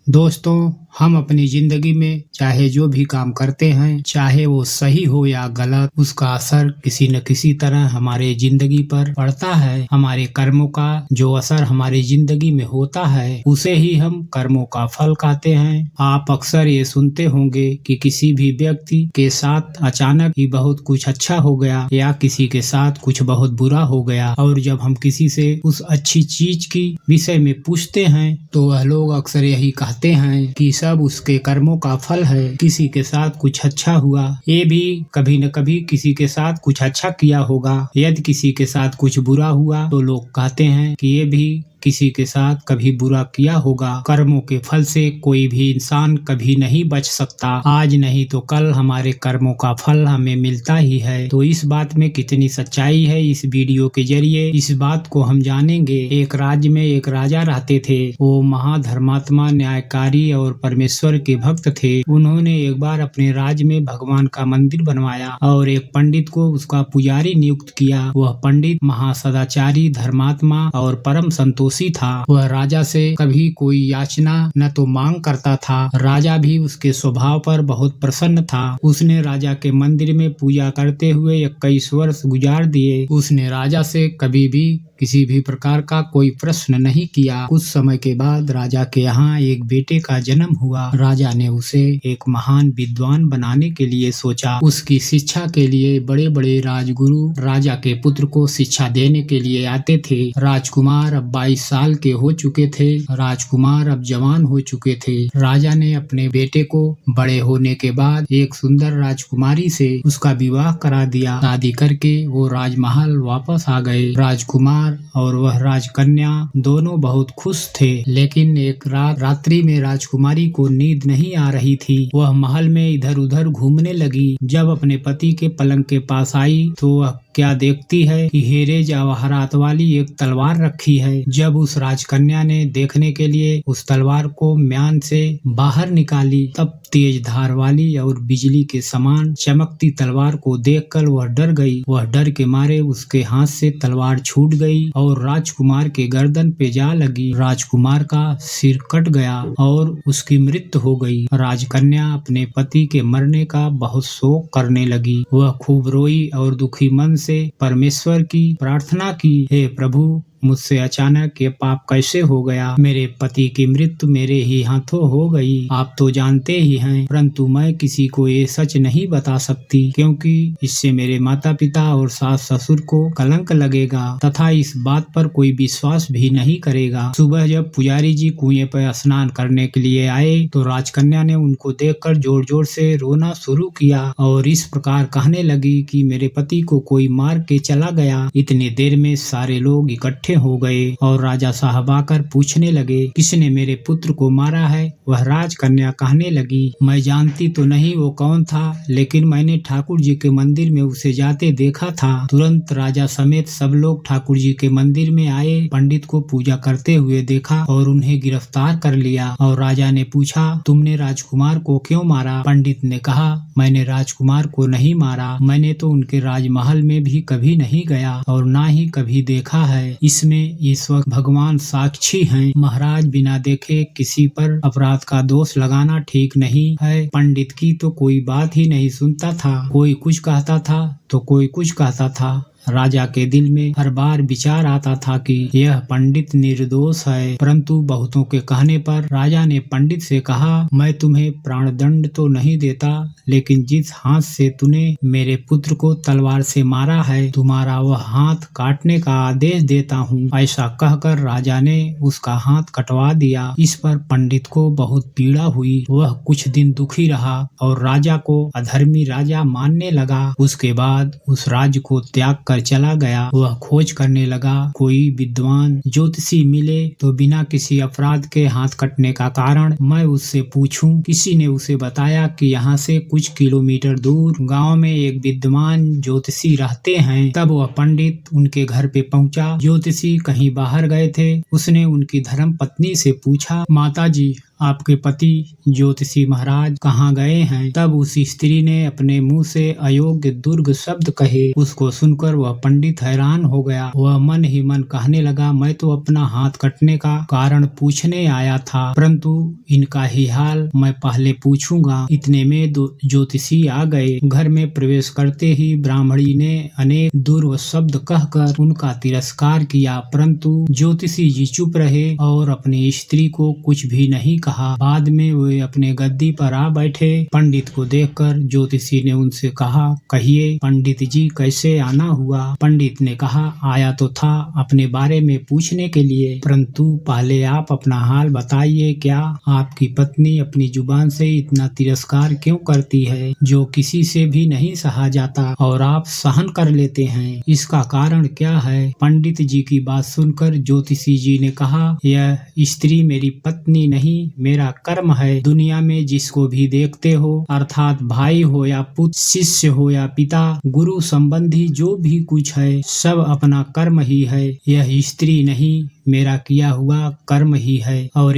दोस्तों, हम अपनी जिंदगी में चाहे जो भी काम करते हैं, चाहे वो सही हो या गलत, उसका असर किसी न किसी तरह हमारे जिंदगी पर पड़ता है। हमारे कर्मों का जो असर हमारी जिंदगी में होता है, उसे ही हम कर्मों का फल कहते हैं। आप अक्सर ये सुनते होंगे कि किसी भी व्यक्ति के साथ अचानक ही बहुत कुछ अच्छा हो गया या किसी के साथ कुछ बहुत बुरा हो गया, और जब हम किसी से उस अच्छी चीज की विषय में पूछते हैं तो वह लोग अक्सर यही कहते हैं कि सब उसके कर्मों का फल है। किसी के साथ कुछ अच्छा हुआ, ये भी कभी न कभी किसी के साथ कुछ अच्छा किया होगा। यदि किसी के साथ कुछ बुरा हुआ तो लोग कहते हैं कि ये भी किसी के साथ कभी बुरा किया होगा। कर्मों के फल से कोई भी इंसान कभी नहीं बच सकता। आज नहीं तो कल हमारे कर्मों का फल हमें मिलता ही है। तो इस बात में कितनी सच्चाई है, इस वीडियो के जरिए इस बात को हम जानेंगे। एक राज्य में एक राजा रहते थे। वो महाधर्मात्मा, न्यायकारी और परमेश्वर के भक्त थे। उन्होंने एक बार अपने राज्य में भगवान का मंदिर बनवाया और एक पंडित को उसका पुजारी नियुक्त किया। वह पंडित महासदाचारी, धर्मात्मा और परम संतोषी था। वह राजा से कभी कोई याचना न तो मांग करता था। राजा भी उसके स्वभाव पर बहुत प्रसन्न था। उसने राजा के मंदिर में पूजा करते हुए 21 वर्ष गुजार दिए। उसने राजा से कभी भी किसी भी प्रकार का कोई प्रश्न नहीं किया। कुछ समय के बाद राजा के यहाँ एक बेटे का जन्म हुआ। राजा ने उसे एक महान विद्वान बनाने के लिए सोचा। उसकी शिक्षा के लिए बड़े बड़े राजगुरु राजा के पुत्र को शिक्षा देने के लिए आते थे। राजकुमार अब 22 साल के हो चुके थे। राजकुमार अब जवान हो चुके थे। राजा ने अपने बेटे को बड़े होने के बाद एक सुंदर राजकुमारी से उसका विवाह करा दिया। शादी करके वो राजमहल वापस आ गए। राजकुमार और वह राजकन्या दोनों बहुत खुश थे। लेकिन एक रात्रि में राजकुमारी को नींद नहीं आ रही थी। वह महल में इधर उधर घूमने लगी। जब अपने पति के पलंग के पास आई तो वह क्या देखती है कि हीरे जवाहरात वाली एक तलवार रखी है। जब उस राजकन्या ने देखने के लिए उस तलवार को म्यान से बाहर निकाली, तब तेज धार वाली और बिजली के समान चमकती तलवार को देखकर वह डर गई। वह डर के मारे उसके हाथ से तलवार छूट गई और राजकुमार के गर्दन पे जा लगी। राजकुमार का सिर कट गया और उसकी मृत्यु हो गई। राजकन्या अपने पति के मरने का बहुत शोक करने लगी। वह खूब रोई और दुखी मन से परमेश्वर की प्रार्थना की, हे प्रभु, मुझसे अचानक ये पाप कैसे हो गया। मेरे पति की मृत्यु मेरे ही हाथों हो गई। आप तो जानते ही हैं, परंतु मैं किसी को ये सच नहीं बता सकती, क्योंकि इससे मेरे माता पिता और सास ससुर को कलंक लगेगा तथा इस बात पर कोई विश्वास भी नहीं करेगा। सुबह जब पुजारी जी कुएं पर स्नान करने के लिए आए तो राजकन्या ने उनको देखकर जोर जोर से रोना शुरू किया और इस प्रकार कहने लगी कि मेरे पति को कोई मार के चला गया। इतनी देर में सारे लोग इकट्ठे हो गए और राजा साहब आकर पूछने लगे, किसने मेरे पुत्र को मारा है। वह राजकन्या कहने लगी, मैं जानती तो नहीं वो कौन था, लेकिन मैंने ठाकुर जी के मंदिर में उसे जाते देखा था। तुरंत राजा समेत सब लोग ठाकुर जी के मंदिर में आए। पंडित को पूजा करते हुए देखा और उन्हें गिरफ्तार कर लिया। और राजा ने पूछा, तुमने राजकुमार को क्यों मारा। पंडित ने कहा, मैंने राजकुमार को नहीं मारा। मैंने तो उनके राजमहल में भी कभी नहीं गया और ना ही कभी देखा है। इसमें इस वक्त भगवान साक्षी हैं। महाराज, बिना देखे किसी पर अपराध का दोष लगाना ठीक नहीं है। पंडित की तो कोई बात ही नहीं सुनता था। कोई कुछ कहता था तो कोई कुछ कहता था। राजा के दिल में हर बार विचार आता था कि यह पंडित निर्दोष है, परंतु बहुतों के कहने पर राजा ने पंडित से कहा, मैं तुम्हें प्राणदंड तो नहीं देता, लेकिन जिस हाथ से तूने मेरे पुत्र को तलवार से मारा है, तुम्हारा वह हाथ काटने का आदेश देता हूँ। ऐसा कहकर राजा ने उसका हाथ कटवा दिया। इस पर पंडित को बहुत पीड़ा हुई। वह कुछ दिन दुखी रहा और राजा को अधर्मी राजा मानने लगा। उसके बाद उस राज्य को त्याग कर चला गया। वह खोज करने लगा, कोई विद्वान ज्योतिषी मिले तो बिना किसी अपराध के हाथ कटने का कारण मैं उससे पूछूं। किसी ने उसे बताया कि यहाँ से कुछ किलोमीटर दूर गांव में एक विद्वान ज्योतिषी रहते हैं। तब वह पंडित उनके घर पे पहुंचा। ज्योतिषी कहीं बाहर गए थे। उसने उनकी धर्म पत्नी से पूछा, माता जी, आपके पति ज्योतिषी महाराज कहाँ गए हैं? तब उस स्त्री ने अपने मुंह से अयोग्य दुर्ग शब्द कहे। उसको सुनकर वह पंडित हैरान हो गया। वह मन ही मन कहने लगा, मैं तो अपना हाथ कटने का कारण पूछने आया था, परंतु इनका ही हाल मैं पहले पूछूंगा। इतने में ज्योतिषी आ गए। घर में प्रवेश करते ही ब्राह्मणी ने अनेक दुर्व शब्द कहकर उनका तिरस्कार किया, परंतु ज्योतिषी जी चुप रहे और अपनी स्त्री को कुछ भी नहीं कहा। बाद में वे अपने गद्दी पर आ बैठे। पंडित को देखकर ज्योतिषी ने उनसे कहा, कहिए पंडित जी कैसे आना हुआ? पंडित ने कहा, आया तो था अपने बारे में पूछने के लिए, परंतु पहले आप अपना हाल बताइए। क्या आपकी पत्नी अपनी जुबान से इतना तिरस्कार क्यों करती है, जो किसी से भी नहीं सहा जाता और आप सहन कर लेते हैं? इसका कारण क्या है? पंडित जी की बात सुनकर ज्योतिषी जी ने कहा, यह स्त्री मेरी पत्नी नहीं, मेरा कर्म है। दुनिया में जिसको भी देखते हो, अर्थात भाई हो या पुत्र, शिष्य हो या पिता, गुरु संबंधी जो भी कुछ है, सब अपना कर्म ही है। यह स्त्री नहीं, मेरा किया हुआ कर्म ही है और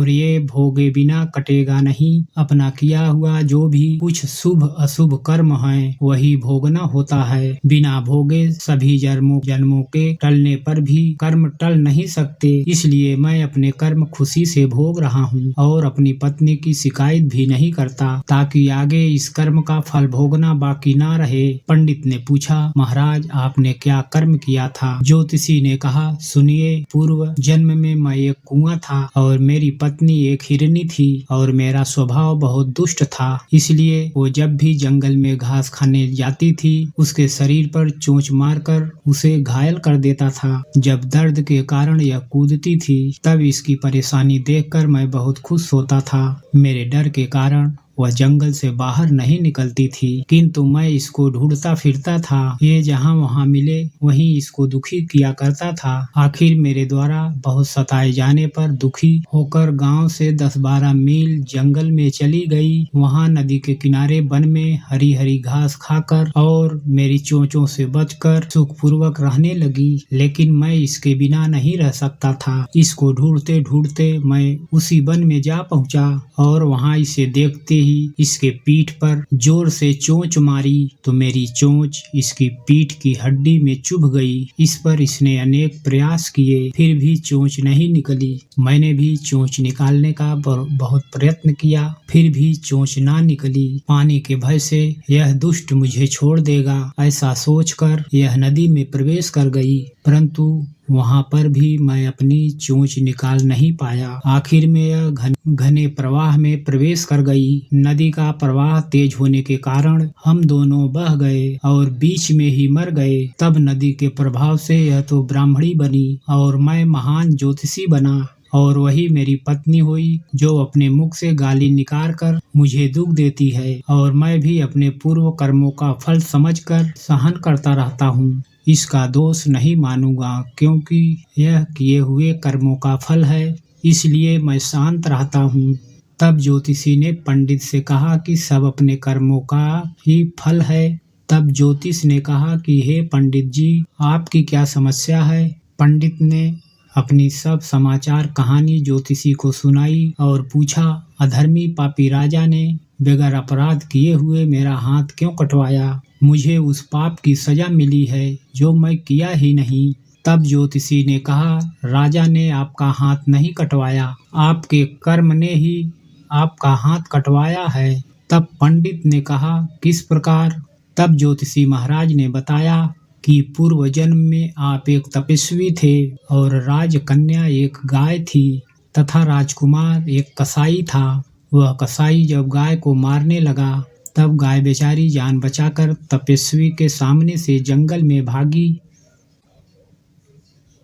ये भोगे बिना कटेगा नहीं। अपना किया हुआ जो भी कुछ शुभ अशुभ कर्म है, वही भोगना होता है। बिना भोगे सभी जन्मों के टलने पर भी कर्म टल नहीं सकते। इसलिए मैं अपने कर्म खुशी से भोग रहा हूँ और अपनी पत्नी की शिकायत भी नहीं करता, ताकि आगे इस कर्म का फल भोगना बाकी ना रहे। पंडित ने पूछा, महाराज आपने क्या कर्म किया था? ज्योतिषी ने कहा, सुनिए, पूर्व जन्म में मैं एक कुआं था और मेरी पत्नी एक हिरनी थी और मेरा स्वभाव बहुत दुष्ट था। इसलिए वो जब भी जंगल में घास खाने जाती थी, उसके शरीर पर चोंच मारकर उसे घायल कर देता था। जब दर्द के कारण यह कूदती थी, तब इसकी परेशानी देखकर मैं बहुत खुश होता था। मेरे डर के कारण वह जंगल से बाहर नहीं निकलती थी, किंतु मैं इसको ढूंढता फिरता था। ये जहाँ वहाँ मिले वहीं इसको दुखी किया करता था। आखिर मेरे द्वारा बहुत सताए जाने पर दुखी होकर गांव से 10-12 मील जंगल में चली गई। वहाँ नदी के किनारे वन में हरी हरी घास खाकर और मेरी चोंचों से बचकर सुखपूर्वक रहने लगी। लेकिन मैं इसके बिना नहीं रह सकता था। इसको ढूंढते ढूंढते मैं उसी वन में जा पहुँचा और वहाँ इसे देखते ही इसके पीठ पर जोर से चोंच मारी तो मेरी चोंच इसकी पीठ की हड्डी में चुभ गई। इस पर इसने अनेक प्रयास किए, फिर भी चोंच नहीं निकली। मैंने भी चोंच निकालने का बहुत प्रयत्न किया, फिर भी चोंच ना निकली। पानी के भय से यह दुष्ट मुझे छोड़ देगा, ऐसा सोचकर यह नदी में प्रवेश कर गई, परंतु वहाँ पर भी मैं अपनी चोंच निकाल नहीं पाया। आखिर में यह घने प्रवाह में प्रवेश कर गई। नदी का प्रवाह तेज होने के कारण हम दोनों बह गए और बीच में ही मर गए। तब नदी के प्रभाव से यह तो ब्राह्मणी बनी और मैं महान ज्योतिषी बना, और वही मेरी पत्नी हुई जो अपने मुख से गाली निकाल कर मुझे दुख देती है, और मैं भी अपने पूर्व कर्मों का फल समझकर सहन करता रहता हूँ। इसका दोष नहीं मानूंगा, क्योंकि यह किए हुए कर्मों का फल है, इसलिए मैं शांत रहता हूँ। तब ज्योतिषी ने पंडित से कहा कि सब अपने कर्मों का ही फल है। तब ज्योतिष ने कहा कि हे पंडित जी, आपकी क्या समस्या है? पंडित ने अपनी सब समाचार कहानी ज्योतिषी को सुनाई और पूछा, अधर्मी पापी राजा ने बगैर अपराध किए हुए मेरा हाथ क्यों कटवाया? मुझे उस पाप की सजा मिली है जो मैं किया ही नहीं। तब ज्योतिषी ने कहा, राजा ने आपका हाथ नहीं कटवाया, आपके कर्म ने ही आपका हाथ कटवाया है। तब पंडित ने कहा, किस प्रकार? तब ज्योतिषी महाराज ने बताया कि पूर्व जन्म में आप एक तपस्वी थे और राजकन्या एक गाय थी तथा राजकुमार एक कसाई था। वह कसाई जब गाय को मारने लगा, तब गाय बेचारी जान बचाकर तपस्वी के सामने से जंगल में भागी।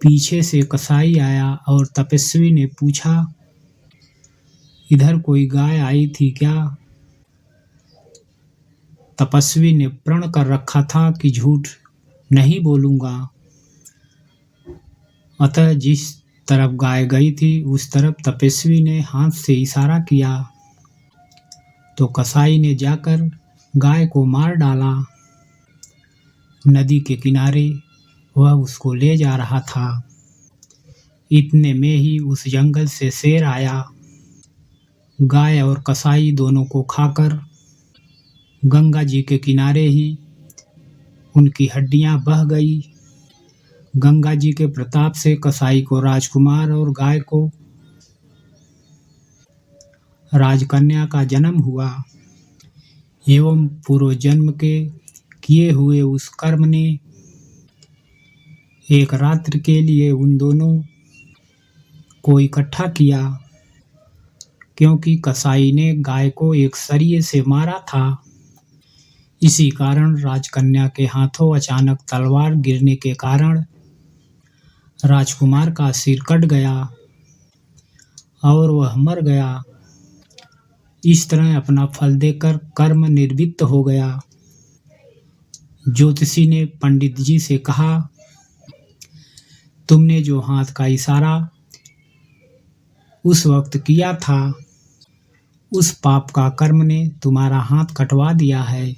पीछे से कसाई आया और तपस्वी ने पूछा, इधर कोई गाय आई थी क्या? तपस्वी ने प्रण कर रखा था कि झूठ नहीं बोलूंगा, अतः जिस तरफ गाय गई थी उस तरफ तपस्वी ने हाथ से इशारा किया तो कसाई ने जाकर गाय को मार डाला। नदी के किनारे वह उसको ले जा रहा था। इतने में ही उस जंगल से शेर आया। गाय और कसाई दोनों को खाकर गंगा जी के किनारे ही उनकी हड्डियां बह गई। गंगा जी के प्रताप से कसाई को राजकुमार और गाय को राजकन्या का जन्म हुआ एवं पूर्व जन्म के किए हुए उस कर्म ने एक रात्रि के लिए उन दोनों को इकट्ठा किया, क्योंकि कसाई ने गाय को एक सरिये से मारा था। इसी कारण राजकन्या के हाथों अचानक तलवार गिरने के कारण राजकुमार का सिर कट गया और वह मर गया। इस तरह अपना फल देकर कर्म निर्वित्त हो गया। ज्योतिषी ने पंडित जी से कहा, तुमने जो हाथ का इशारा उस वक्त किया था, उस पाप का कर्म ने तुम्हारा हाथ कटवा दिया है।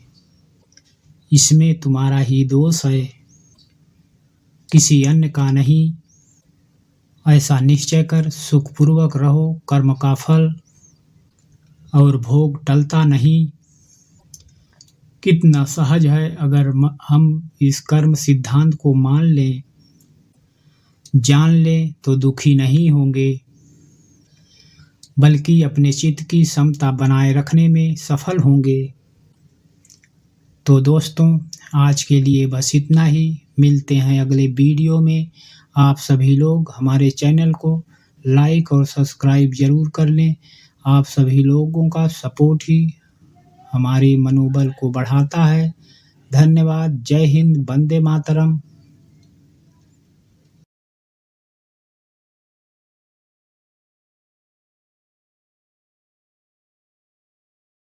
इसमें तुम्हारा ही दोष है, किसी अन्य का नहीं। ऐसा निश्चय कर सुखपूर्वक रहो। कर्म का फल और भोग टलता नहीं। कितना सहज है अगर हम इस कर्म सिद्धांत को मान लें, जान लें तो दुखी नहीं होंगे, बल्कि अपने चित्त की समता बनाए रखने में सफल होंगे। तो दोस्तों, आज के लिए बस इतना ही। मिलते हैं अगले वीडियो में। आप सभी लोग हमारे चैनल को लाइक और सब्सक्राइब जरूर कर लें। आप सभी लोगों का सपोर्ट ही हमारे मनोबल को बढ़ाता है। धन्यवाद। जय हिंद। वंदे मातरम।